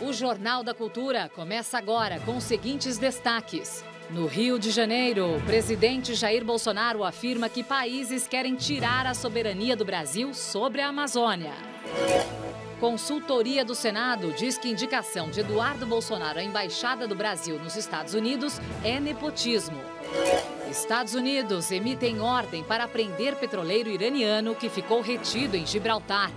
O Jornal da Cultura começa agora com os seguintes destaques. No Rio de Janeiro, o presidente Jair Bolsonaro afirma que países querem tirar a soberania do Brasil sobre a Amazônia. Consultoria do Senado diz que indicação de Eduardo Bolsonaro à Embaixada do Brasil nos Estados Unidos é nepotismo. Estados Unidos emitem ordem para prender petroleiro iraniano que ficou retido em Gibraltar.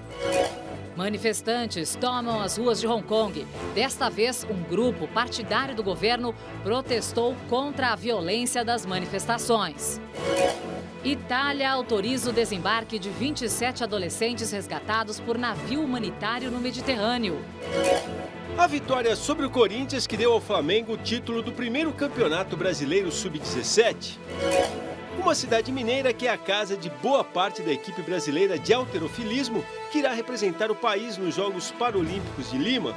Manifestantes tomam as ruas de Hong Kong. Desta vez, um grupo partidário do governo protestou contra a violência das manifestações. Itália autoriza o desembarque de 27 adolescentes resgatados por navio humanitário no Mediterrâneo. A vitória sobre o Corinthians que deu ao Flamengo o título do primeiro campeonato brasileiro sub-17. Uma cidade mineira que é a casa de boa parte da equipe brasileira de halterofilismo que irá representar o país nos Jogos Paralímpicos de Lima.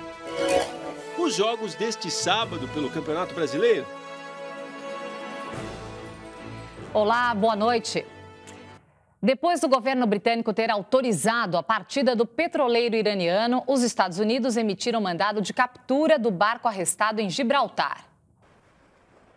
Os jogos deste sábado pelo Campeonato Brasileiro. Olá, boa noite. Depois do governo britânico ter autorizado a partida do petroleiro iraniano, os Estados Unidos emitiram mandado de captura do barco arrestado em Gibraltar.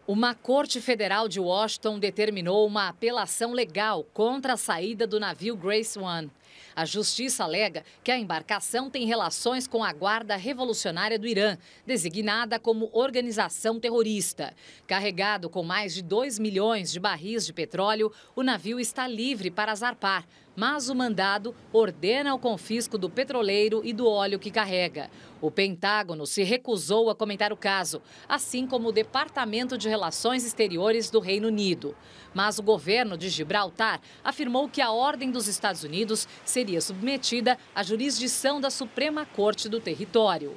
Uma corte federal de Washington determinou uma apelação legal contra a saída do navio Grace One. A justiça alega que a embarcação tem relações com a Guarda Revolucionária do Irã, designada como organização terrorista. Carregado com mais de 2 milhões de barris de petróleo, o navio está livre para zarpar, mas o mandado ordena o confisco do petroleiro e do óleo que carrega. O Pentágono se recusou a comentar o caso, assim como o Departamento de Relações Exteriores do Reino Unido. Mas o governo de Gibraltar afirmou que a ordem dos Estados Unidos seria submetida à jurisdição da Suprema Corte do território.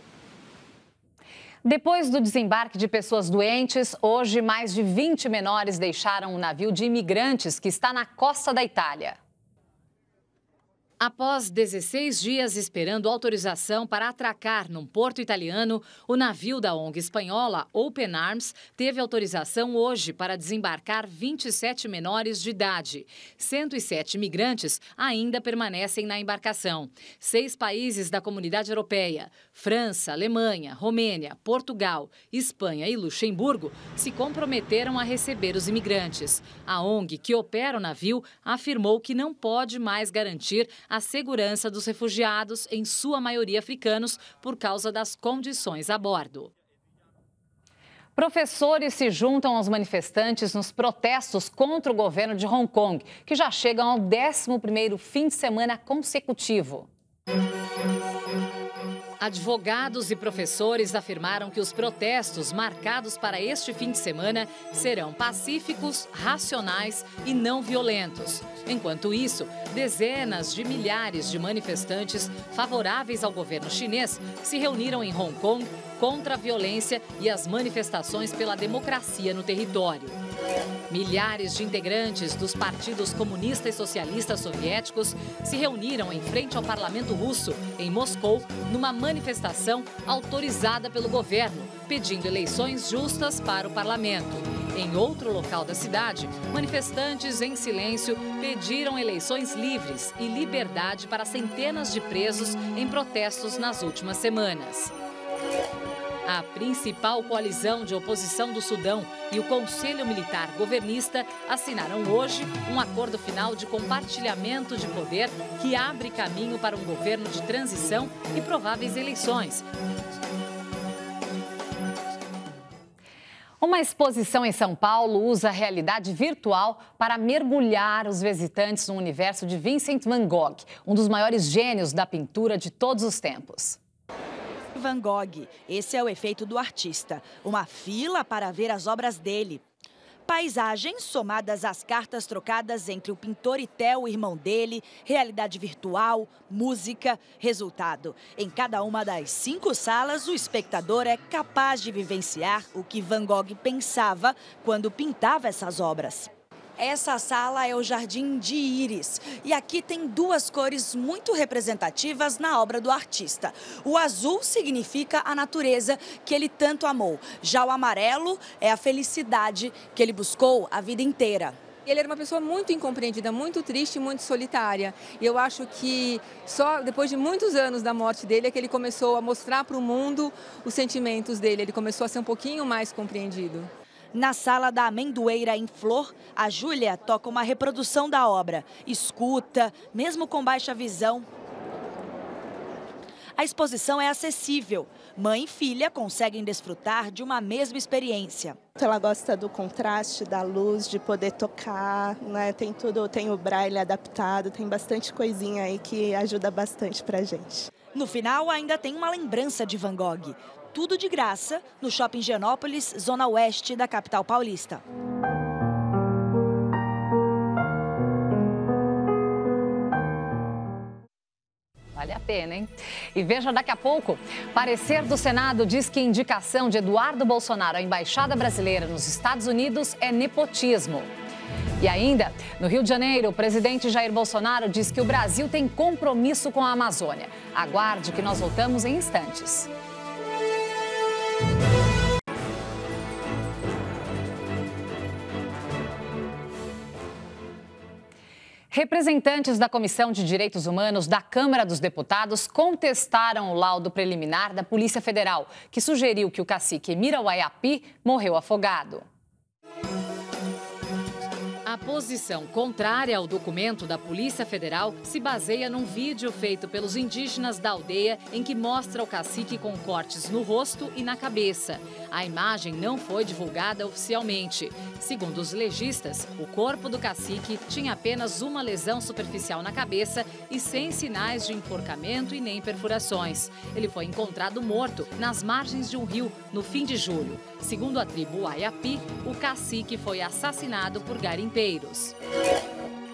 Depois do desembarque de pessoas doentes, hoje mais de 20 menores deixaram um navio de imigrantes que está na costa da Itália. Após 16 dias esperando autorização para atracar num porto italiano, o navio da ONG espanhola Open Arms teve autorização hoje para desembarcar 27 menores de idade. 107 imigrantes ainda permanecem na embarcação. 6 países da Comunidade Europeia, França, Alemanha, Romênia, Portugal, Espanha e Luxemburgo, se comprometeram a receber os imigrantes. A ONG que opera o navio afirmou que não pode mais garantir a segurança dos refugiados, em sua maioria africanos, por causa das condições a bordo. Professores se juntam aos manifestantes nos protestos contra o governo de Hong Kong, que já chegam ao 11º fim de semana consecutivo. Advogados e professores afirmaram que os protestos marcados para este fim de semana serão pacíficos, racionais e não violentos. Enquanto isso, dezenas de milhares de manifestantes favoráveis ao governo chinês se reuniram em Hong Kong contra a violência e as manifestações pela democracia no território. Milhares de integrantes dos partidos comunista e socialista soviéticos se reuniram em frente ao parlamento russo, em Moscou, numa manifestação autorizada pelo governo, pedindo eleições justas para o parlamento. Em outro local da cidade, manifestantes em silêncio pediram eleições livres e liberdade para centenas de presos em protestos nas últimas semanas. A principal coalizão de oposição do Sudão e o Conselho Militar Governista assinaram hoje um acordo final de compartilhamento de poder que abre caminho para um governo de transição e prováveis eleições. Uma exposição em São Paulo usa a realidade virtual para mergulhar os visitantes no universo de Vincent van Gogh, um dos maiores gênios da pintura de todos os tempos. Van Gogh, esse é o efeito do artista, uma fila para ver as obras dele. Paisagens somadas às cartas trocadas entre o pintor e Theo, o irmão dele, realidade virtual, música, resultado. Em cada uma das 5 salas, o espectador é capaz de vivenciar o que Van Gogh pensava quando pintava essas obras. Essa sala é o Jardim de Íris e aqui tem 2 cores muito representativas na obra do artista. O azul significa a natureza que ele tanto amou, já o amarelo é a felicidade que ele buscou a vida inteira. Ele era uma pessoa muito incompreendida, muito triste, muito solitária. E eu acho que só depois de muitos anos da morte dele é que ele começou a mostrar para o mundo os sentimentos dele. Ele começou a ser um pouquinho mais compreendido. Na sala da Amendoeira em Flor, a Júlia toca uma reprodução da obra. Escuta, mesmo com baixa visão. A exposição é acessível. Mãe e filha conseguem desfrutar de uma mesma experiência. Ela gosta do contraste, da luz, de poder tocar, né? Tem tudo, tem o braille adaptado, tem bastante coisinha aí que ajuda bastante pra gente. No final, ainda tem uma lembrança de Van Gogh. Tudo de graça no Shopping Higienópolis, zona oeste da capital paulista. Vale a pena, hein? E veja daqui a pouco, parecer do Senado diz que indicação de Eduardo Bolsonaro à Embaixada Brasileira nos Estados Unidos é nepotismo. E ainda, no Rio de Janeiro, o presidente Jair Bolsonaro diz que o Brasil tem compromisso com a Amazônia. Aguarde que nós voltamos em instantes. Representantes da Comissão de Direitos Humanos da Câmara dos Deputados contestaram o laudo preliminar da Polícia Federal, que sugeriu que o cacique Emira Waiapi morreu afogado. A posição contrária ao documento da Polícia Federal se baseia num vídeo feito pelos indígenas da aldeia em que mostra o cacique com cortes no rosto e na cabeça. A imagem não foi divulgada oficialmente. Segundo os legistas, o corpo do cacique tinha apenas uma lesão superficial na cabeça e sem sinais de enforcamento e nem perfurações. Ele foi encontrado morto nas margens de um rio no fim de julho. Segundo a tribo Waiapi, o cacique foi assassinado por garimpeiros.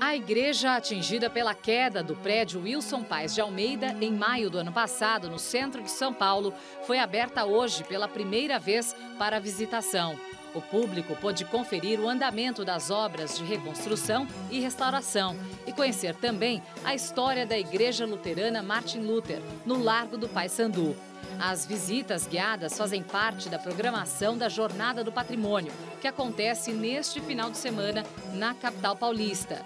A igreja atingida pela queda do prédio Wilson Paes de Almeida em maio do ano passado, no centro de São Paulo, foi aberta hoje pela primeira vez para visitação. O público pôde conferir o andamento das obras de reconstrução e restauração e conhecer também a história da Igreja Luterana Martin Luther, no Largo do Paissandu. As visitas guiadas fazem parte da programação da Jornada do Patrimônio, que acontece neste final de semana na capital paulista.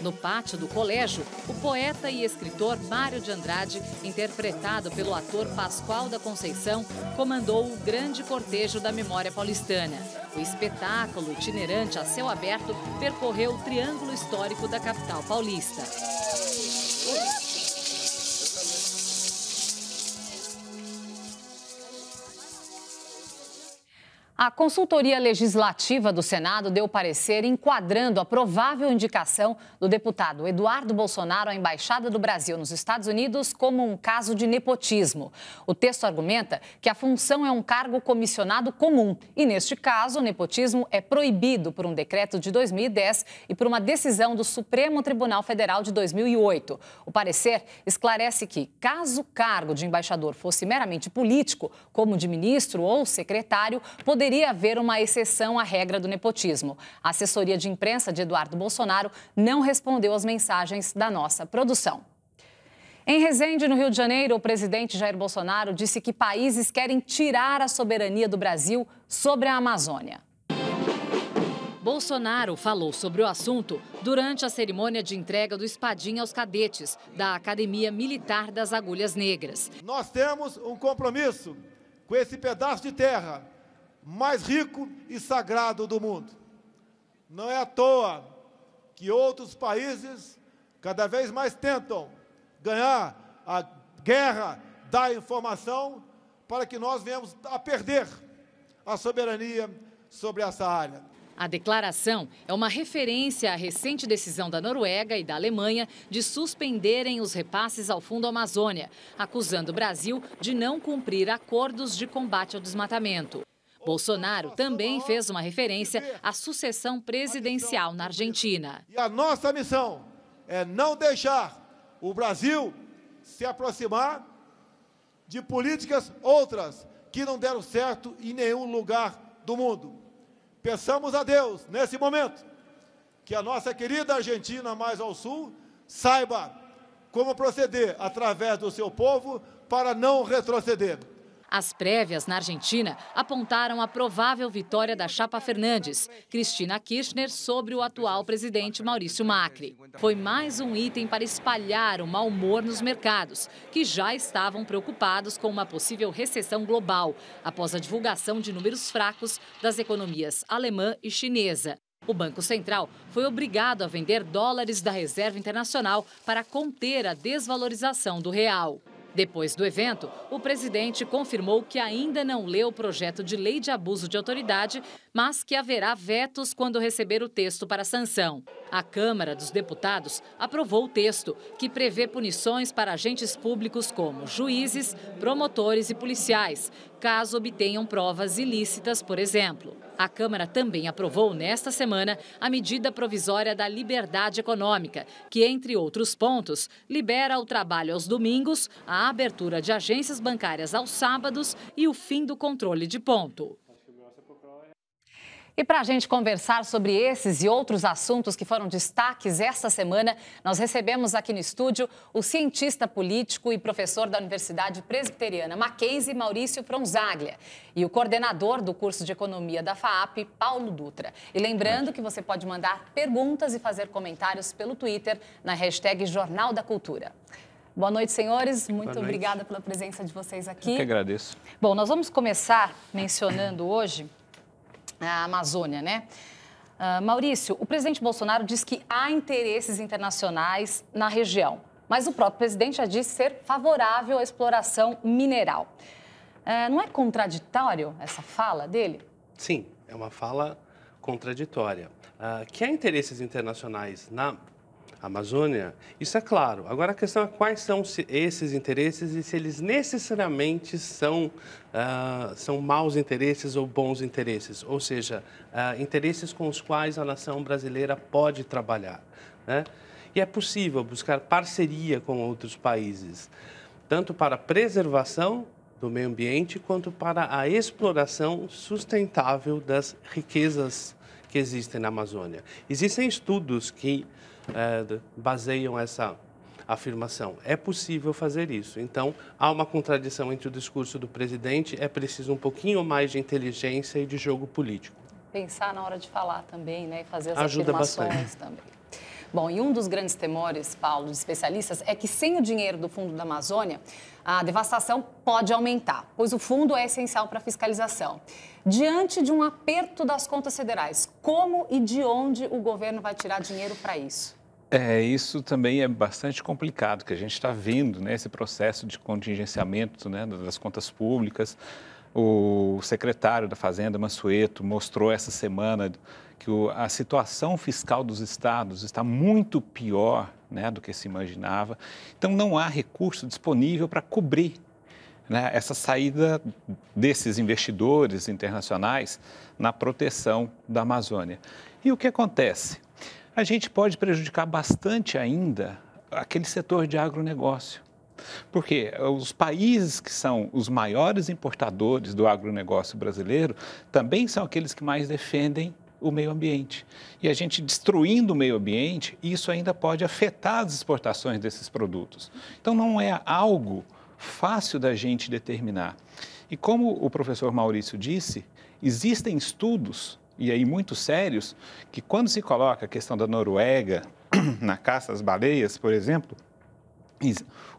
No pátio do colégio, o poeta e escritor Mário de Andrade, interpretado pelo ator Pascoal da Conceição, comandou o grande cortejo da memória paulistana. O espetáculo itinerante a céu aberto percorreu o triângulo histórico da capital paulista. A Consultoria Legislativa do Senado deu parecer enquadrando a provável indicação do deputado Eduardo Bolsonaro à Embaixada do Brasil nos Estados Unidos como um caso de nepotismo. O texto argumenta que a função é um cargo comissionado comum e, neste caso, o nepotismo é proibido por um decreto de 2010 e por uma decisão do Supremo Tribunal Federal de 2008. O parecer esclarece que, caso o cargo de embaixador fosse meramente político, como de ministro ou secretário, poderia haver uma exceção à regra do nepotismo. A assessoria de imprensa de Eduardo Bolsonaro não respondeu às mensagens da nossa produção. Em Resende, no Rio de Janeiro, o presidente Jair Bolsonaro disse que países querem tirar a soberania do Brasil sobre a Amazônia. Bolsonaro falou sobre o assunto durante a cerimônia de entrega do espadinho aos cadetes da Academia Militar das Agulhas Negras. Nós temos um compromisso com esse pedaço de terra mais rico e sagrado do mundo. Não é à toa que outros países cada vez mais tentam ganhar a guerra da informação para que nós venhamos a perder a soberania sobre essa área. A declaração é uma referência à recente decisão da Noruega e da Alemanha de suspenderem os repasses ao Fundo Amazônia, acusando o Brasil de não cumprir acordos de combate ao desmatamento. Bolsonaro também fez uma referência à sucessão presidencial na Argentina. E a nossa missão é não deixar o Brasil se aproximar de políticas outras que não deram certo em nenhum lugar do mundo. Peçamos a Deus, nesse momento, que a nossa querida Argentina, mais ao sul, saiba como proceder através do seu povo para não retroceder. As prévias na Argentina apontaram a provável vitória da chapa Fernandes, Cristina Kirchner, sobre o atual presidente Maurício Macri. Foi mais um item para espalhar o mau humor nos mercados, que já estavam preocupados com uma possível recessão global, após a divulgação de números fracos das economias alemã e chinesa. O Banco Central foi obrigado a vender dólares da Reserva Internacional para conter a desvalorização do real. Depois do evento, o presidente confirmou que ainda não leu o projeto de lei de abuso de autoridade, mas que haverá vetos quando receber o texto para sanção. A Câmara dos Deputados aprovou o texto, que prevê punições para agentes públicos como juízes, promotores e policiais, caso obtenham provas ilícitas, por exemplo. A Câmara também aprovou nesta semana a medida provisória da liberdade econômica, que, entre outros pontos, libera o trabalho aos domingos, a abertura de agências bancárias aos sábados e o fim do controle de ponto. E para a gente conversar sobre esses e outros assuntos que foram destaques esta semana, nós recebemos aqui no estúdio o cientista político e professor da Universidade Presbiteriana Mackenzie, Maurício Fronzaglia, e o coordenador do curso de Economia da FAAP, Paulo Dutra. E lembrando que você pode mandar perguntas e fazer comentários pelo Twitter na hashtag Jornal da Cultura. Boa noite, senhores. Muito obrigada pela presença de vocês aqui. Eu que agradeço. Bom, nós vamos começar mencionando hoje a Amazônia, né? Maurício, o presidente Bolsonaro diz que há interesses internacionais na região, mas o próprio presidente já disse ser favorável à exploração mineral. Não é contraditório essa fala dele? Sim, é uma fala contraditória. Que há interesses internacionais na Amazônia, isso é claro. Agora a questão é quais são esses interesses e se eles necessariamente são maus interesses ou bons interesses, ou seja, interesses com os quais a nação brasileira pode trabalhar, né? E é possível buscar parceria com outros países, tanto para a preservação do meio ambiente quanto para a exploração sustentável das riquezas que existem na Amazônia. Existem estudos que baseiam essa afirmação. É possível fazer isso. Então, há uma contradição entre o discurso do presidente, é preciso um pouquinho mais de inteligência e de jogo político. Pensar na hora de falar também, né? E fazer as ajuda afirmações bastante também. Bom, e um dos grandes temores, Paulo, de especialistas, é que sem o dinheiro do Fundo da Amazônia, a devastação pode aumentar, pois o fundo é essencial para a fiscalização. Diante de um aperto das contas federais, como e de onde o governo vai tirar dinheiro para isso? Isso também é bastante complicado, que a gente está vendo, né, esse processo de contingenciamento, né, das contas públicas. O secretário da Fazenda, Mansueto, mostrou essa semana que a situação fiscal dos estados está muito pior, né, do que se imaginava. Então, não há recurso disponível para cobrir, né, essa saída desses investidores internacionais na proteção da Amazônia. E o que acontece? A gente pode prejudicar bastante ainda aquele setor de agronegócio. Porque os países que são os maiores importadores do agronegócio brasileiro também são aqueles que mais defendem o meio ambiente. E a gente destruindo o meio ambiente, isso ainda pode afetar as exportações desses produtos. Então, não é algo fácil da gente determinar. E como o professor Maurício disse, existem estudos, e aí muito sérios, que quando se coloca a questão da Noruega na caça às baleias, por exemplo,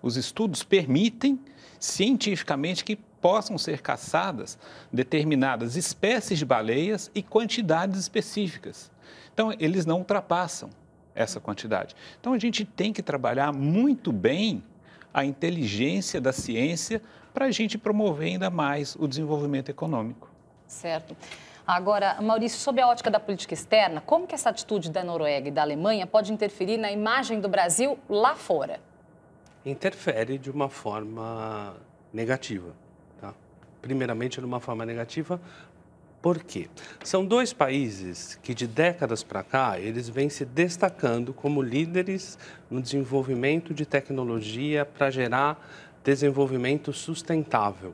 os estudos permitem cientificamente que possam ser caçadas determinadas espécies de baleias e quantidades específicas. Então, eles não ultrapassam essa quantidade. Então, a gente tem que trabalhar muito bem a inteligência da ciência para a gente promover ainda mais o desenvolvimento econômico. Certo. Agora, Maurício, sob a ótica da política externa, como que essa atitude da Noruega e da Alemanha pode interferir na imagem do Brasil lá fora? Interfere de uma forma negativa, tá? Primeiramente, de uma forma negativa, por quê? São dois países que, de décadas para cá, eles vêm se destacando como líderes no desenvolvimento de tecnologia para gerar desenvolvimento sustentável.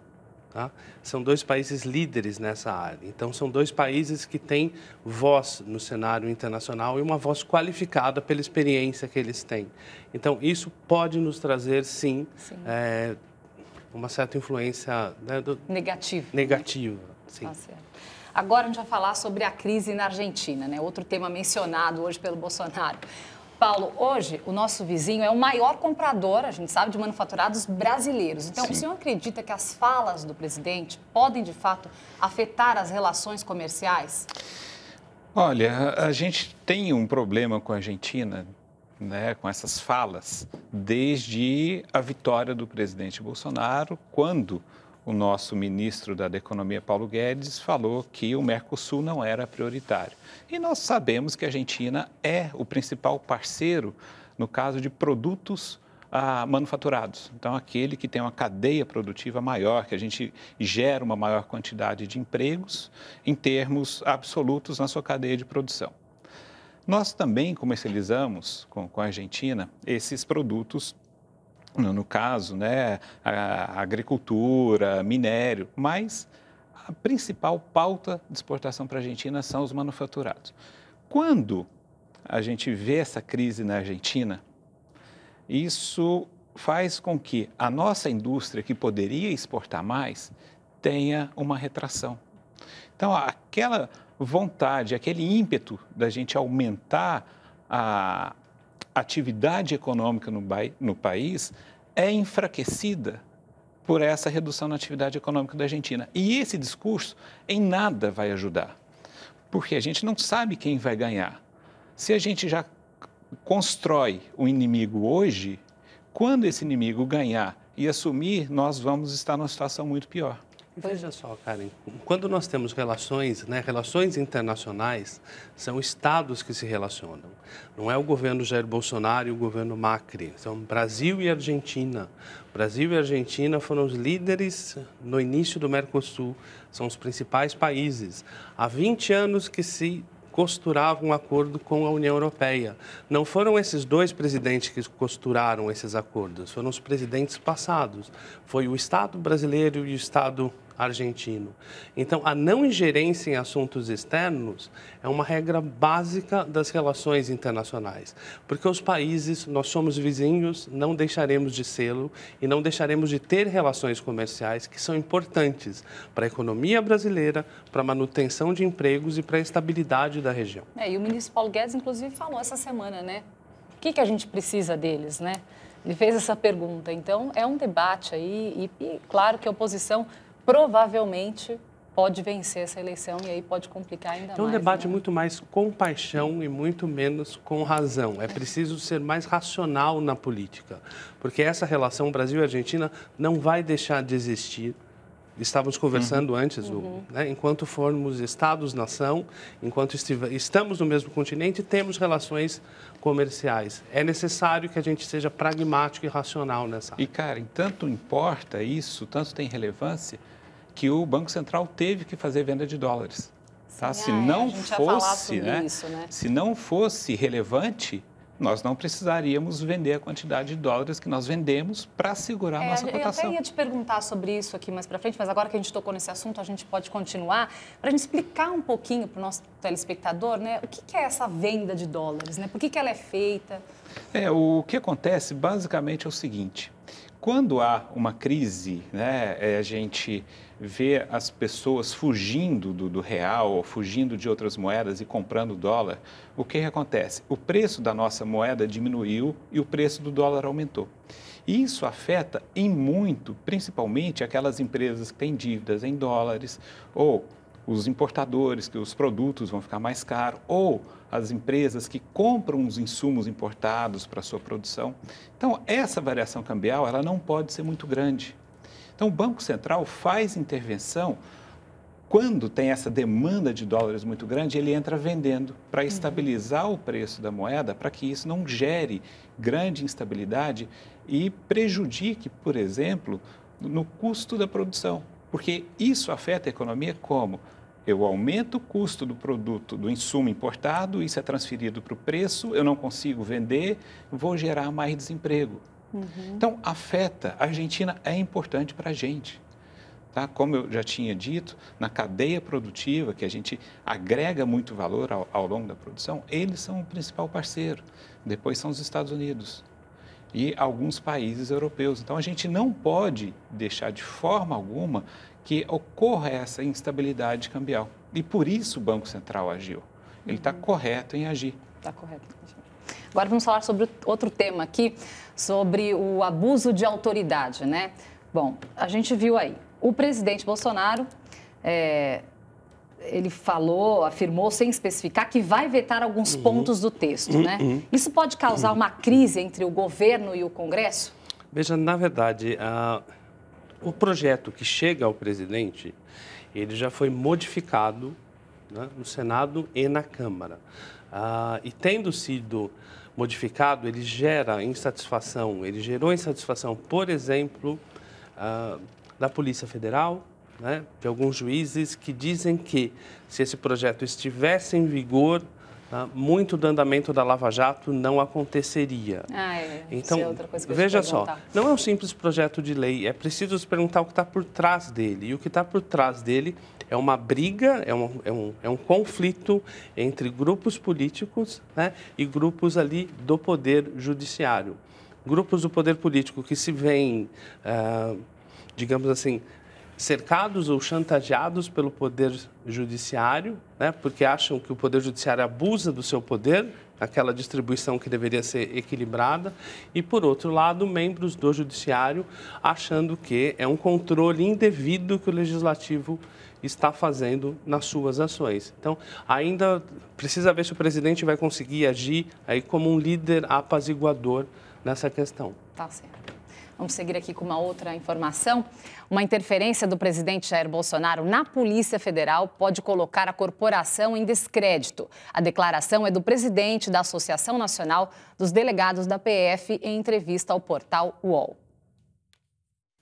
Tá? São dois países líderes nessa área. Então, são dois países que têm voz no cenário internacional e uma voz qualificada pela experiência que eles têm. Então, isso pode nos trazer, sim. uma certa influência, né, negativa. Sim. Tá certo. Agora a gente vai falar sobre a crise na Argentina, né? Outro tema mencionado hoje pelo Bolsonaro. Paulo, hoje o nosso vizinho é o maior comprador, a gente sabe, de manufaturados brasileiros. Então, Sim. O senhor acredita que as falas do presidente podem, de fato, afetar as relações comerciais? Olha, a gente tem um problema com a Argentina, né, com essas falas, desde a vitória do presidente Bolsonaro, quando o nosso ministro da Economia, Paulo Guedes, falou que o Mercosul não era prioritário. E nós sabemos que a Argentina é o principal parceiro no caso de produtos manufaturados. Então, aquele que tem uma cadeia produtiva maior, que a gente gera uma maior quantidade de empregos em termos absolutos na sua cadeia de produção. Nós também comercializamos com a Argentina esses produtos, no caso, né, a agricultura, minério, mas a principal pauta de exportação para a Argentina são os manufaturados. Quando a gente vê essa crise na Argentina, isso faz com que a nossa indústria, que poderia exportar mais, tenha uma retração. Então, aquela vontade, aquele ímpeto da gente aumentar a atividade econômica no país é enfraquecida por essa redução na atividade econômica da Argentina. E esse discurso em nada vai ajudar, porque a gente não sabe quem vai ganhar. Se a gente já constrói o inimigo hoje, quando esse inimigo ganhar e assumir, nós vamos estar numa situação muito pior. Veja só, Karen, quando nós temos relações, né, relações internacionais, são estados que se relacionam. Não é o governo Jair Bolsonaro e o governo Macri, são Brasil e Argentina. Brasil e Argentina foram os líderes no início do Mercosul, são os principais países. Há 20 anos que se costurava um acordo com a União Europeia. Não foram esses dois presidentes que costuraram esses acordos, foram os presidentes passados. Foi o Estado brasileiro e o Estado argentino. Então, a não ingerência em assuntos externos é uma regra básica das relações internacionais, porque os países, nós somos vizinhos, não deixaremos de sê-lo e não deixaremos de ter relações comerciais que são importantes para a economia brasileira, para a manutenção de empregos e para a estabilidade da região. E o ministro Paulo Guedes, inclusive, falou essa semana, né? O que a gente precisa deles, né? Ele fez essa pergunta. Então, é um debate aí e claro que a oposição provavelmente pode vencer essa eleição e aí pode complicar ainda mais. É um debate, né? Muito mais com paixão e muito menos com razão. É preciso ser mais racional na política, porque essa relação Brasil e Argentina não vai deixar de existir. Estávamos conversando antes, né? Enquanto formos Estados-nação, enquanto estamos no mesmo continente, temos relações comerciais. É necessário que a gente seja pragmático e racional nessa área. E, Karen, tanto importa isso, tanto tem relevância, que o Banco Central teve que fazer venda de dólares. Tá? Se não fosse, né? Se não fosse relevante, nós não precisaríamos vender a quantidade de dólares que nós vendemos para segurar a nossa cotação. Eu até ia te perguntar sobre isso aqui mais para frente, mas agora que a gente tocou nesse assunto, a gente pode continuar para a gente explicar um pouquinho para o nosso telespectador, né, o que é essa venda de dólares, né? Por que ela é feita? O que acontece basicamente é o seguinte: quando há uma crise, né, a gente vê as pessoas fugindo do real ou fugindo de outras moedas e comprando dólar, o que acontece? O preço da nossa moeda diminuiu e o preço do dólar aumentou. E isso afeta em muito, principalmente aquelas empresas que têm dívidas em dólares, ou os importadores, que os produtos vão ficar mais caros, ou as empresas que compram os insumos importados para a sua produção. Então, essa variação cambial, ela não pode ser muito grande. Então, o Banco Central faz intervenção quando tem essa demanda de dólares muito grande, ele entra vendendo para estabilizar o preço da moeda, para que isso não gere grande instabilidade e prejudique, por exemplo, no custo da produção. Porque isso afeta a economia como? Eu aumento o custo do produto, do insumo importado, isso é transferido para o preço, eu não consigo vender, vou gerar mais desemprego. Então, afeta. A Argentina é importante para a gente. Tá? Como eu já tinha dito, na cadeia produtiva, que a gente agrega muito valor ao longo da produção, eles são o principal parceiro. Depois são os Estados Unidos. e alguns países europeus. Então, a gente não pode deixar de forma alguma que ocorra essa instabilidade cambial. E por isso o Banco Central agiu. Ele está correto em agir. Está correto. Agora vamos falar sobre outro tema aqui, sobre o abuso de autoridade, né? Bom, a gente viu aí, o presidente Bolsonaro, ele afirmou sem especificar que vai vetar alguns pontos do texto, né? Isso pode causar uma crise entre o governo e o Congresso? Veja, na verdade, o projeto que chega ao presidente, ele já foi modificado, né, no Senado e na Câmara. E tendo sido modificado, ele gerou insatisfação, por exemplo, da Polícia Federal, né, de alguns juízes que dizem que, se esse projeto estivesse em vigor, muito do andamento da Lava Jato não aconteceria. Então, isso é outra coisa que veja só, não é um simples projeto de lei, é preciso se perguntar o que está por trás dele. E o que está por trás dele é uma briga, é um conflito entre grupos políticos, né, e grupos ali do Poder Judiciário. Grupos do Poder Político que se veem, digamos assim, cercados ou chantageados pelo Poder Judiciário, né, porque acham que o Poder Judiciário abusa do seu poder, aquela distribuição que deveria ser equilibrada, e, por outro lado, membros do Judiciário achando que é um controle indevido que o Legislativo está fazendo nas suas ações. Então, ainda precisa ver se o presidente vai conseguir agir aí como um líder apaziguador nessa questão. Tá certo. Vamos seguir aqui com uma outra informação. Uma interferência do presidente Jair Bolsonaro na Polícia Federal pode colocar a corporação em descrédito. A declaração é do presidente da Associação Nacional dos Delegados da PF em entrevista ao portal UOL.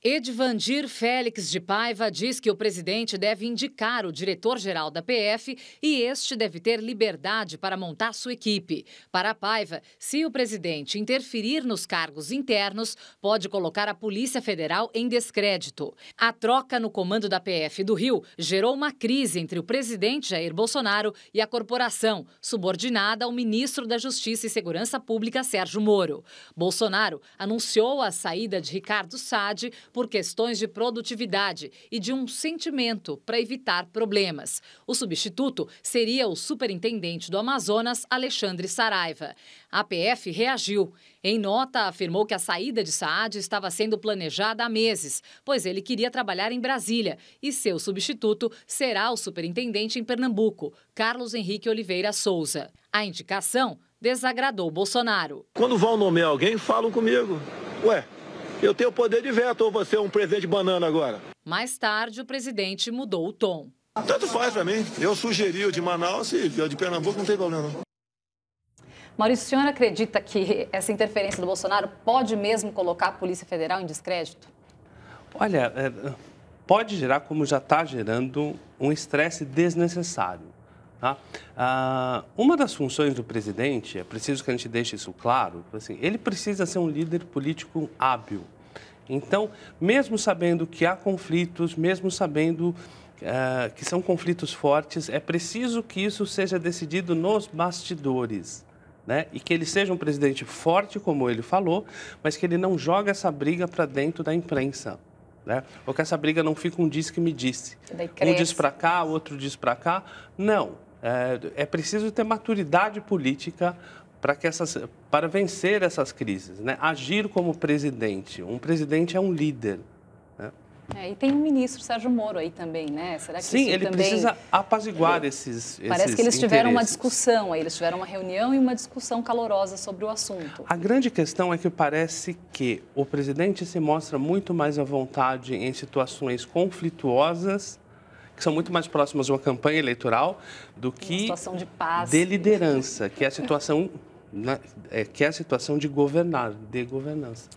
Edvandir Félix de Paiva diz que o presidente deve indicar o diretor-geral da PF e este deve ter liberdade para montar sua equipe. Para Paiva, se o presidente interferir nos cargos internos, pode colocar a Polícia Federal em descrédito. A troca no comando da PF do Rio gerou uma crise entre o presidente Jair Bolsonaro e a corporação, subordinada ao ministro da Justiça e Segurança Pública, Sérgio Moro. Bolsonaro anunciou a saída de Ricardo Saad por questões de produtividade e de um sentimento para evitar problemas. O substituto seria o superintendente do Amazonas, Alexandre Saraiva. A PF reagiu. Em nota, afirmou que a saída de Saad estava sendo planejada há meses, pois ele queria trabalhar em Brasília e seu substituto será o superintendente em Pernambuco, Carlos Henrique Oliveira Souza. A indicação desagradou Bolsonaro. Quando vão nomear alguém, falam comigo. Ué, eu tenho poder de veto ou você é um presidente banana agora? Mais tarde, o presidente mudou o tom. Tanto faz para mim. Eu sugeri o de Manaus e o de Pernambuco não tem problema, não. Maurício, o senhor acredita que essa interferência do Bolsonaro pode mesmo colocar a Polícia Federal em descrédito? Olha, pode gerar, como já está gerando, um estresse desnecessário. Tá? Uma das funções do presidente, é preciso que a gente deixe isso claro, assim, ele precisa ser um líder político hábil. Então, mesmo sabendo que há conflitos, mesmo sabendo que são conflitos fortes, é preciso que isso seja decidido nos bastidores, né? E que ele seja um presidente forte, como ele falou, mas que ele não joga essa briga para dentro da imprensa. Né? Ou que essa briga não fica um diz que me disse. Um diz para cá, outro diz para cá. Não. É preciso ter maturidade política para vencer essas crises, né? Agir como presidente. Um presidente é um líder. Né? E tem o ministro Sérgio Moro aí também, né? Será que sim, isso ele também... precisa apaziguar esses Parece que eles tiveram uma discussão aí, eles tiveram uma reunião e uma discussão calorosa sobre o assunto. A grande questão é que parece que o presidente se mostra muito mais à vontade em situações conflituosas, que são muito mais próximas de uma campanha eleitoral do que situação de paz, de liderança, que é a situação, de governar, de governança.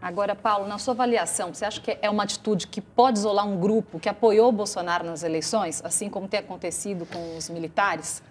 Agora, Paulo, na sua avaliação, você acha que é uma atitude que pode isolar um grupo que apoiou o Bolsonaro nas eleições, assim como tem acontecido com os militares?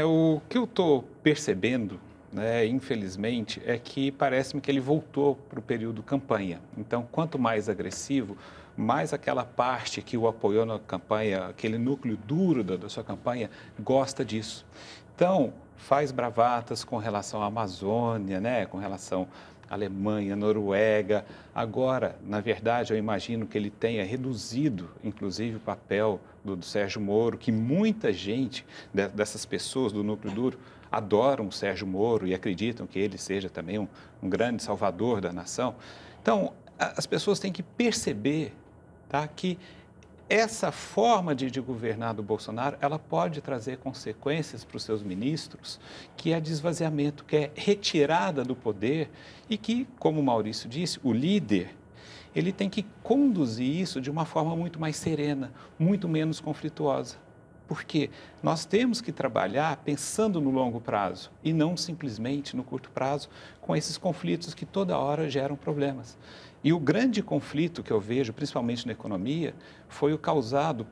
O que eu estou percebendo, né, infelizmente, é que parece-me que ele voltou para o período campanha. Então, quanto mais agressivo, mais aquela parte que o apoiou na campanha, aquele núcleo duro da sua campanha, gosta disso. Então, faz bravatas com relação à Amazônia, né, com relação Alemanha, Noruega. Agora, na verdade, eu imagino que ele tenha reduzido, inclusive, o papel do Sérgio Moro, que muita gente dessas pessoas do núcleo duro adoram o Sérgio Moro e acreditam que ele seja também um grande salvador da nação. Então, as pessoas têm que perceber, tá, que essa forma de governar do Bolsonaro, ela pode trazer consequências para os seus ministros, que é desvaziamento, que é retirada do poder e que, como o Maurício disse, o líder, ele tem que conduzir isso de uma forma muito mais serena, muito menos conflituosa. Porque nós temos que trabalhar pensando no longo prazo e não simplesmente no curto prazo com esses conflitos que toda hora geram problemas. E o grande conflito que eu vejo, principalmente na economia, foi o causado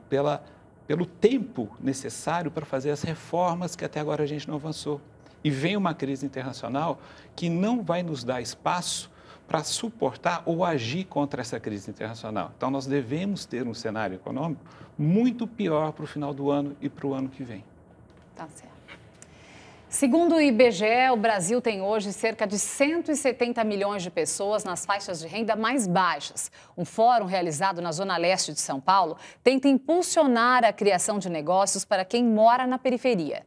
pelo tempo necessário para fazer as reformas que até agora a gente não avançou. E vem uma crise internacional que não vai nos dar espaço para suportar ou agir contra essa crise internacional. Então, nós devemos ter um cenário econômico muito pior para o final do ano e para o ano que vem. Tá certo. Segundo o IBGE, o Brasil tem hoje cerca de 170 milhões de pessoas nas faixas de renda mais baixas. Um fórum realizado na Zona Leste de São Paulo tenta impulsionar a criação de negócios para quem mora na periferia.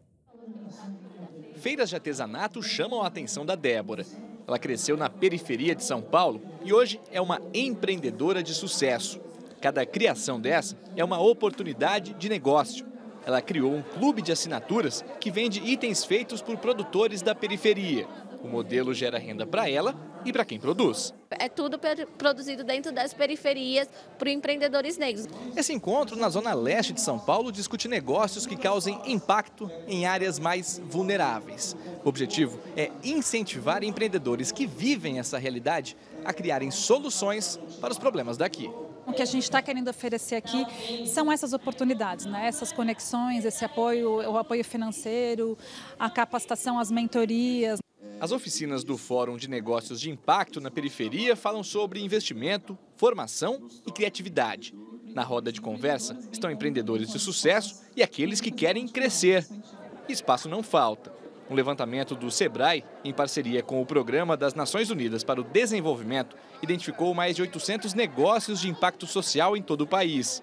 Feiras de artesanato chamam a atenção da Débora. Ela cresceu na periferia de São Paulo e hoje é uma empreendedora de sucesso. Cada criação dessa é uma oportunidade de negócio. Ela criou um clube de assinaturas que vende itens feitos por produtores da periferia. O modelo gera renda para ela e para quem produz. É tudo produzido dentro das periferias por empreendedores negros. Esse encontro na Zona Leste de São Paulo discute negócios que causem impacto em áreas mais vulneráveis. O objetivo é incentivar empreendedores que vivem essa realidade a criarem soluções para os problemas daqui. O que a gente está querendo oferecer aqui são essas oportunidades, né? Essas conexões, esse apoio, o apoio financeiro, a capacitação, as mentorias. As oficinas do Fórum de Negócios de Impacto na Periferia falam sobre investimento, formação e criatividade. Na roda de conversa estão empreendedores de sucesso e aqueles que querem crescer. Espaço não falta. Um levantamento do Sebrae, em parceria com o Programa das Nações Unidas para o Desenvolvimento, identificou mais de 800 negócios de impacto social em todo o país.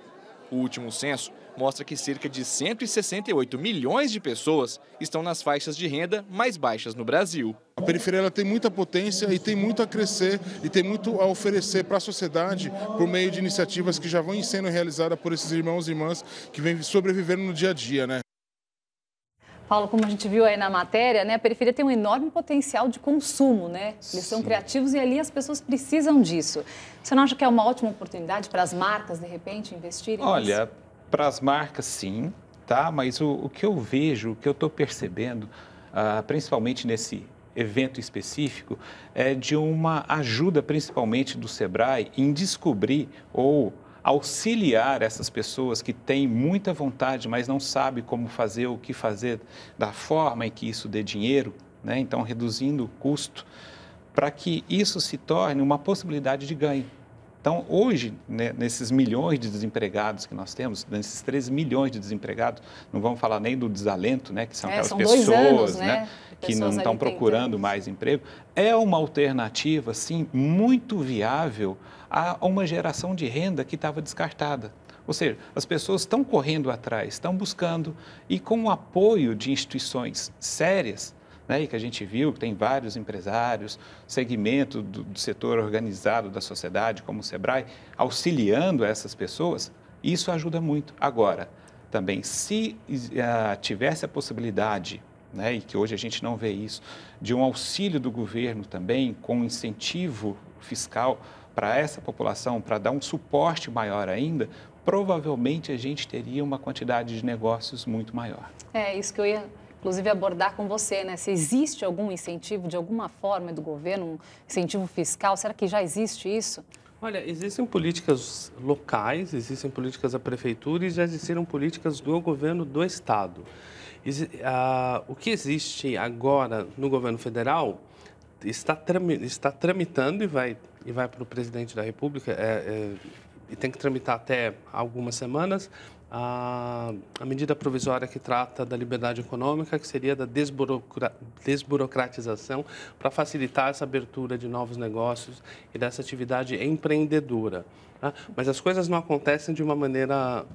O último censo mostra que cerca de 168 milhões de pessoas estão nas faixas de renda mais baixas no Brasil. A periferia ela tem muita potência e tem muito a crescer e tem muito a oferecer para a sociedade por meio de iniciativas que já vão sendo realizadas por esses irmãos e irmãs que vêm sobrevivendo no dia a dia, né? Paulo, como a gente viu aí na matéria, né, a periferia tem um enorme potencial de consumo, né? Eles são criativos e ali as pessoas precisam disso. Você não acha que é uma ótima oportunidade para as marcas, de repente, investirem nisso? Olha, para as marcas, sim, tá? Mas o que eu vejo, o que eu estou percebendo, principalmente nesse evento específico, é de uma ajuda, principalmente do Sebrae, em descobrir ou auxiliar essas pessoas que têm muita vontade, mas não sabem como fazer, o que fazer, da forma em que isso dê dinheiro, né? Então, reduzindo o custo, para que isso se torne uma possibilidade de ganho. Então, hoje, né, nesses milhões de desempregados que nós temos, nesses 13 milhões de desempregados, não vamos falar nem do desalento, né, que são aquelas são pessoas, 2 anos, né, que não estão procurando mais emprego, é uma alternativa, sim, muito viável a uma geração de renda que estava descartada. Ou seja, as pessoas estão correndo atrás, estão buscando, e com o apoio de instituições sérias, né, e que a gente viu que tem vários empresários, segmento do setor organizado da sociedade, como o Sebrae, auxiliando essas pessoas, isso ajuda muito. Agora, também, se tivesse a possibilidade, né, e que hoje a gente não vê isso, de um auxílio do governo também, com incentivo fiscal para essa população, para dar um suporte maior ainda, provavelmente a gente teria uma quantidade de negócios muito maior. É isso que eu ia, inclusive, abordar com você, né? Se existe algum incentivo de alguma forma do governo, um incentivo fiscal, será que já existe isso? Olha, existem políticas locais, existem políticas da prefeitura e já existiram políticas do governo do estado. O que existe agora no governo federal está tramitando e vai para o presidente da República, e tem que tramitar até algumas semanas, a medida provisória que trata da liberdade econômica, que seria da desburocratização, para facilitar essa abertura de novos negócios e dessa atividade empreendedora. Tá? Mas as coisas não acontecem de uma maneira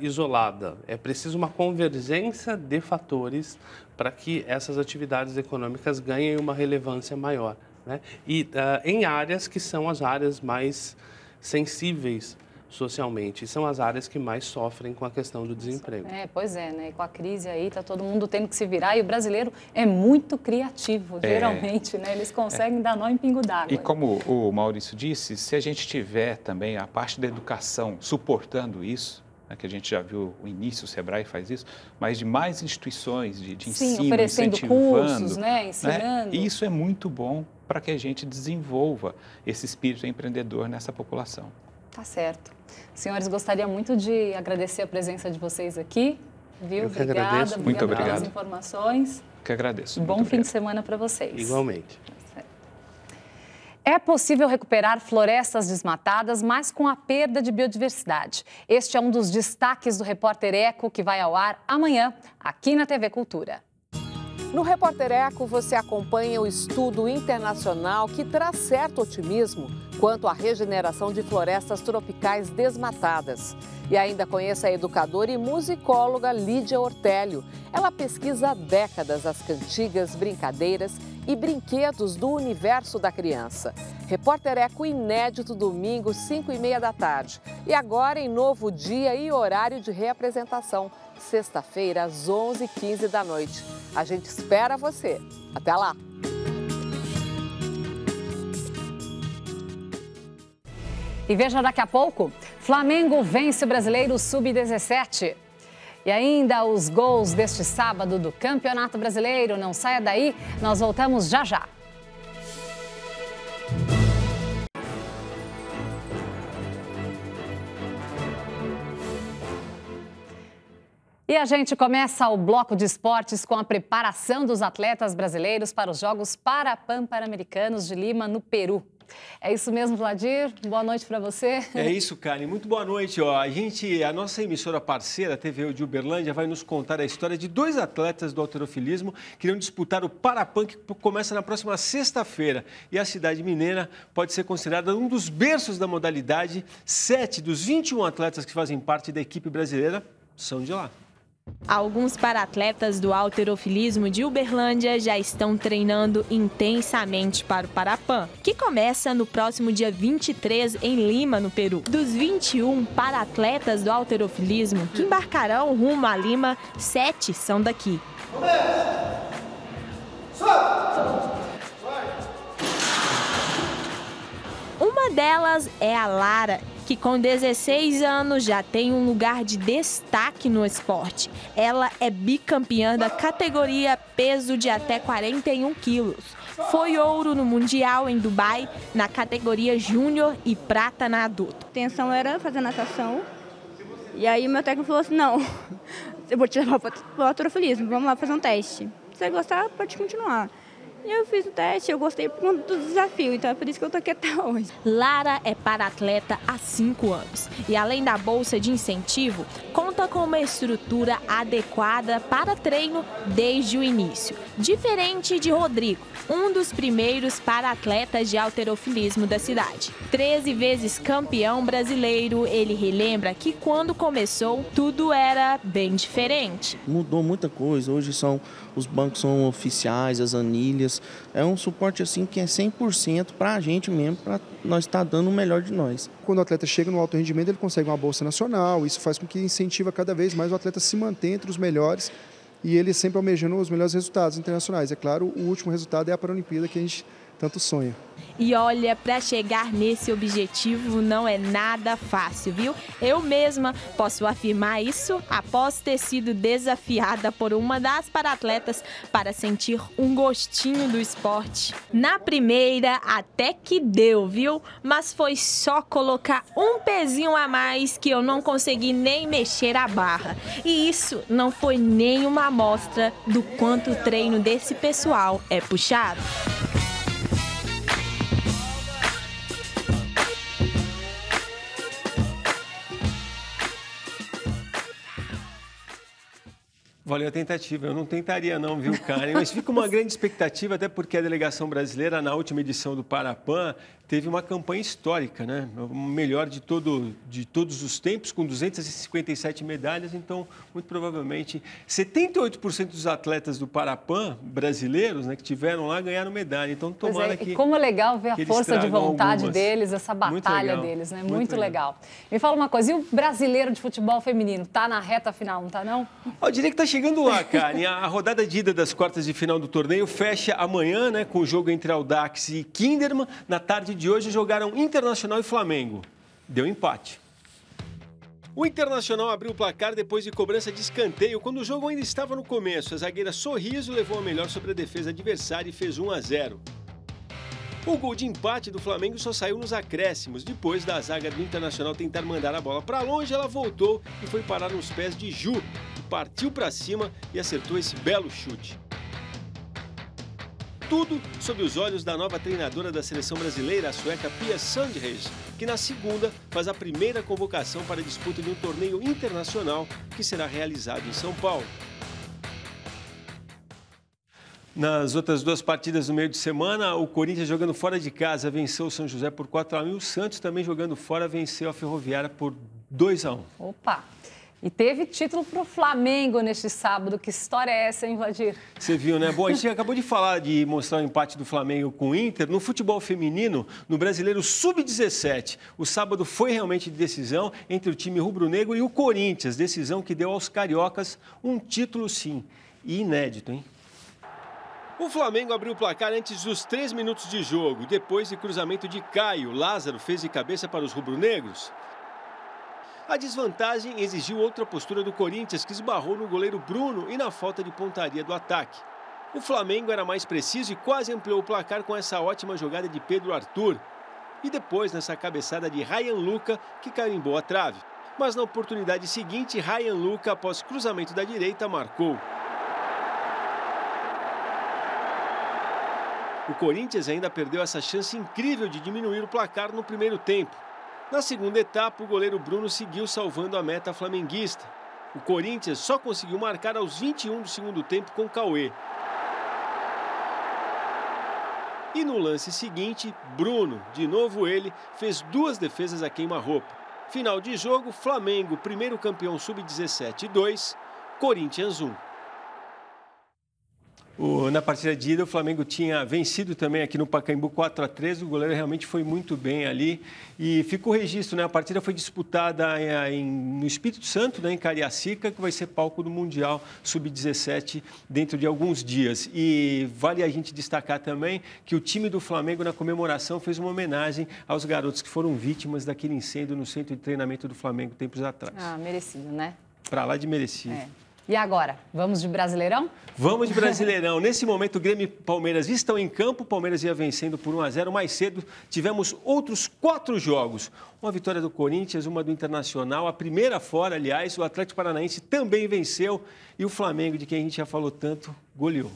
isolada. É preciso uma convergência de fatores para que essas atividades econômicas ganhem uma relevância maior, né? E em áreas que são as áreas mais sensíveis socialmente, são as áreas que mais sofrem com a questão do desemprego. Pois é, né? E com a crise aí, tá todo mundo tendo que se virar e o brasileiro é muito criativo, geralmente, né? Eles conseguem dar nó em pingo d'água. E como o Maurício disse, se a gente tiver também a parte da educação suportando isso, né, que a gente já viu o início, o Sebrae faz isso, mas de mais instituições de ensino, oferecendo incentivando, cursos, né? Ensinando. Né? Isso é muito bom para que a gente desenvolva esse espírito empreendedor nessa população. Tá certo. Senhores, gostaria muito de agradecer a presença de vocês aqui, viu? Eu que agradeço. Muito obrigado pelas informações. Eu que agradeço. Bom fim de semana para vocês. Igualmente. É possível recuperar florestas desmatadas, mas com a perda de biodiversidade. Este é um dos destaques do Repórter Eco, que vai ao ar amanhã, aqui na TV Cultura. No Repórter Eco, você acompanha o estudo internacional que traz certo otimismo quanto à regeneração de florestas tropicais desmatadas. E ainda conheça a educadora e musicóloga Lídia Ortélio. Ela pesquisa há décadas as cantigas, brincadeiras e brinquedos do universo da criança. Repórter Eco inédito, domingo, 5h30 da tarde. E agora em novo dia e horário de reapresentação, sexta-feira, às 11h15 da noite. A gente espera você. Até lá! E veja daqui a pouco, Flamengo vence o Brasileiro Sub-17. E ainda os gols deste sábado do Campeonato Brasileiro. Não saia daí, nós voltamos já já. E a gente começa o bloco de esportes com a preparação dos atletas brasileiros para os Jogos Pan-Americanos de Lima, no Peru. É isso mesmo, Vladir? Boa noite para você. É isso, Karen. Muito boa noite. Ó, a nossa emissora parceira, a TV de Uberlândia, vai nos contar a história de 2 atletas do halterofilismo que irão disputar o Parapan, que começa na próxima sexta-feira. E a cidade mineira pode ser considerada um dos berços da modalidade. 7 dos 21 atletas que fazem parte da equipe brasileira são de lá. Alguns paratletas do halterofilismo de Uberlândia já estão treinando intensamente para o Parapan, que começa no próximo dia 23 em Lima, no Peru. Dos 21 paratletas do halterofilismo que embarcarão rumo a Lima, 7 são daqui. Uma delas é a Lara, que com 16 anos já tem um lugar de destaque no esporte. Ela é bicampeã da categoria peso de até 41 quilos. Foi ouro no Mundial em Dubai, na categoria júnior e prata na adulto. A intenção era fazer natação, e aí meu técnico falou assim, não, eu vou te levar para o halterofilismo, vamos lá fazer um teste. Se você gostar, pode continuar. E eu fiz o teste, eu gostei do desafio, então é por isso que eu tô aqui até hoje. Lara é paratleta há 5 anos e, além da bolsa de incentivo, conta com uma estrutura adequada para treino desde o início. Diferente de Rodrigo, um dos primeiros paratletas de halterofilismo da cidade. 13 vezes campeão brasileiro, ele relembra que quando começou, tudo era bem diferente. Mudou muita coisa, hoje os bancos são oficiais, as anilhas. É um suporte assim que é 100% para a gente mesmo, para nós estar dando o melhor de nós. Quando o atleta chega no alto rendimento, ele consegue uma bolsa nacional, isso faz com que incentiva cada vez mais o atleta se manter entre os melhores e ele sempre almejando os melhores resultados internacionais. É claro, o último resultado é a Paralimpíada que a gente tanto sonha. E olha, para chegar nesse objetivo não é nada fácil, viu? Eu mesma posso afirmar isso após ter sido desafiada por uma das paratletas para sentir um gostinho do esporte. Na primeira até que deu, viu? Mas foi só colocar um pezinho a mais que eu não consegui nem mexer a barra. E isso não foi nem uma amostra do quanto o treino desse pessoal é puxado. Valeu a tentativa. Eu não tentaria não, viu, Karen? Mas fica uma grande expectativa, até porque a delegação brasileira, na última edição do Parapan, teve uma campanha histórica, né? O melhor de todos os tempos, com 257 medalhas. Então, muito provavelmente, 78% dos atletas do Parapan brasileiros, né, que tiveram lá, ganharam medalha. Então, tomara que... E como é legal ver a força de vontade deles, essa batalha legal, deles, né? Muito legal. Me fala uma coisa, e o brasileiro de futebol feminino? Tá na reta final, não tá não? Eu diria que está chegando lá, Karen. A rodada de ida das quartas de final do torneio fecha amanhã, né, com o jogo entre Audax e Kinderman. Na tarde de hoje jogaram Internacional e Flamengo. Deu empate. O Internacional abriu o placar depois de cobrança de escanteio, quando o jogo ainda estava no começo. A zagueira Sorriso levou a melhor sobre a defesa adversária e fez 1-0. O gol de empate do Flamengo só saiu nos acréscimos. Depois da zaga do Internacional tentar mandar a bola para longe, ela voltou e foi parar nos pés de Ju, que partiu para cima e acertou esse belo chute. Tudo sob os olhos da nova treinadora da seleção brasileira, a sueca Pia Sundhage, que na segunda faz a primeira convocação para a disputa de um torneio internacional que será realizado em São Paulo. Nas outras duas partidas do meio de semana, o Corinthians jogando fora de casa venceu o São José por 4-1 e o Santos também jogando fora venceu a Ferroviária por 2-1. Opa! E teve título para o Flamengo neste sábado. Que história é essa, hein, Vladir? Você viu, né? Bom, a gente acabou de falar de mostrar o empate do Flamengo com o Inter. No futebol feminino, no Brasileiro Sub-17, o sábado foi realmente de decisão entre o time rubro-negro e o Corinthians. Decisão que deu aos cariocas um título, sim, e inédito, hein? O Flamengo abriu o placar antes dos 3 minutos de jogo. Depois de cruzamento de Caio, Lázaro fez de cabeça para os rubro-negros. A desvantagem exigiu outra postura do Corinthians, que esbarrou no goleiro Bruno e na falta de pontaria do ataque. O Flamengo era mais preciso e quase ampliou o placar com essa ótima jogada de Pedro Arthur. E depois nessa cabeçada de Ryan Luca, que carimbou a trave. Mas na oportunidade seguinte, Ryan Luca, após cruzamento da direita, marcou. O Corinthians ainda perdeu essa chance incrível de diminuir o placar no primeiro tempo. Na segunda etapa, o goleiro Bruno seguiu salvando a meta flamenguista. O Corinthians só conseguiu marcar aos 21 do segundo tempo com Cauê. E no lance seguinte, Bruno, de novo ele, fez 2 defesas a queima-roupa. Final de jogo, Flamengo, primeiro campeão sub-17 2, Corinthians 1. Na partida de ida, o Flamengo tinha vencido também aqui no Pacaembu 4-3. O goleiro realmente foi muito bem ali. E fica o registro, né? A partida foi disputada no Espírito Santo, né? Em Cariacica, que vai ser palco do Mundial Sub-17 dentro de alguns dias. E vale a gente destacar também que o time do Flamengo, na comemoração, fez uma homenagem aos garotos que foram vítimas daquele incêndio no centro de treinamento do Flamengo tempos atrás. Ah, merecido, né? Pra lá de merecido. É. E agora, vamos de Brasileirão? Vamos de Brasileirão. Nesse momento, o Grêmio e Palmeiras estão em campo. O Palmeiras ia vencendo por 1-0. Mais cedo, tivemos outros 4 jogos. Uma vitória do Corinthians, uma do Internacional. A primeira fora, aliás, o Atlético Paranaense também venceu. E o Flamengo, de quem a gente já falou tanto, goleou.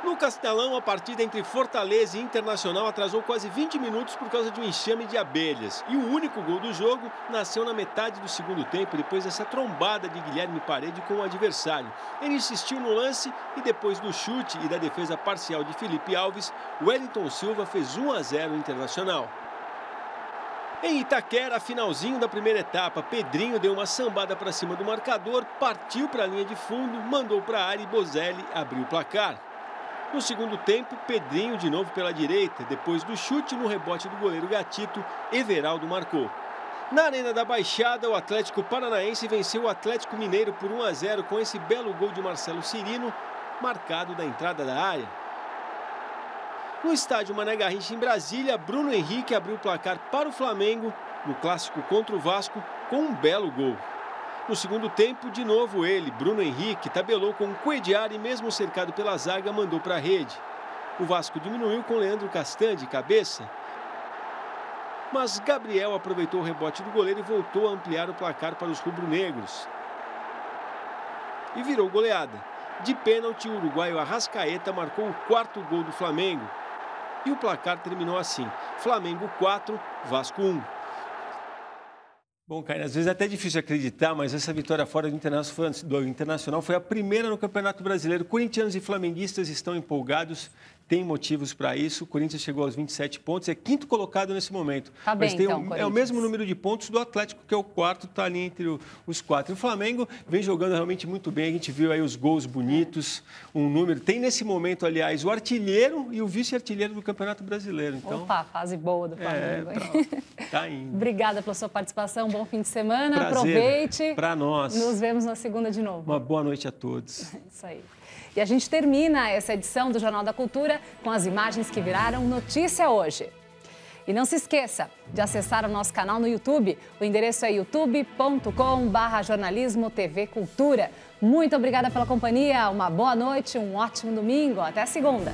No Castelão, a partida entre Fortaleza e Internacional atrasou quase 20 minutos por causa de um enxame de abelhas. E o único gol do jogo nasceu na metade do segundo tempo, depois dessa trombada de Guilherme Parede com o adversário. Ele insistiu no lance e depois do chute e da defesa parcial de Felipe Alves, Wellington Silva fez 1-0 Internacional. Em Itaquera, finalzinho da primeira etapa, Pedrinho deu uma sambada para cima do marcador, partiu para a linha de fundo, mandou para a área e Bozelli abriu o placar. No segundo tempo, Pedrinho de novo pela direita. Depois do chute no rebote do goleiro Gatito, Everaldo marcou. Na Arena da Baixada, o Atlético Paranaense venceu o Atlético Mineiro por 1-0 com esse belo gol de Marcelo Cirino, marcado da entrada da área. No estádio Mané Garrincha, em Brasília, Bruno Henrique abriu o placar para o Flamengo no clássico contra o Vasco com um belo gol. No segundo tempo, de novo ele, Bruno Henrique, tabelou com o Cuéllar e mesmo cercado pela zaga, mandou para a rede. O Vasco diminuiu com Leandro Castan de cabeça. Mas Gabriel aproveitou o rebote do goleiro e voltou a ampliar o placar para os rubro-negros. E virou goleada. De pênalti, o uruguaio Arrascaeta marcou o 4º gol do Flamengo. E o placar terminou assim: Flamengo 4, Vasco 1. Bom, Karine, às vezes é até difícil acreditar, mas essa vitória fora do Internacional foi a primeira no Campeonato Brasileiro. Corintianos e flamenguistas estão empolgados, tem motivos para isso. O Corinthians chegou aos 27 pontos, é quinto colocado nesse momento. Tá bem, mas tem então, é o mesmo número de pontos do Atlético, que é o quarto, está ali entre os quatro. E o Flamengo vem jogando realmente muito bem, a gente viu aí os gols bonitos, um número. Tem nesse momento, aliás, o artilheiro e o vice-artilheiro do Campeonato Brasileiro. Então, opa, fase boa do Flamengo. Tá indo. Obrigada pela sua participação, bom fim de semana, prazer, aproveite. Para nós. Nos vemos na segunda de novo. Uma boa noite a todos. Isso aí. E a gente termina essa edição do Jornal da Cultura com as imagens que viraram notícia hoje. E não se esqueça de acessar o nosso canal no YouTube. O endereço é youtube.com/jornalismo TV Cultura. Muito obrigada pela companhia, uma boa noite, um ótimo domingo. Até segunda.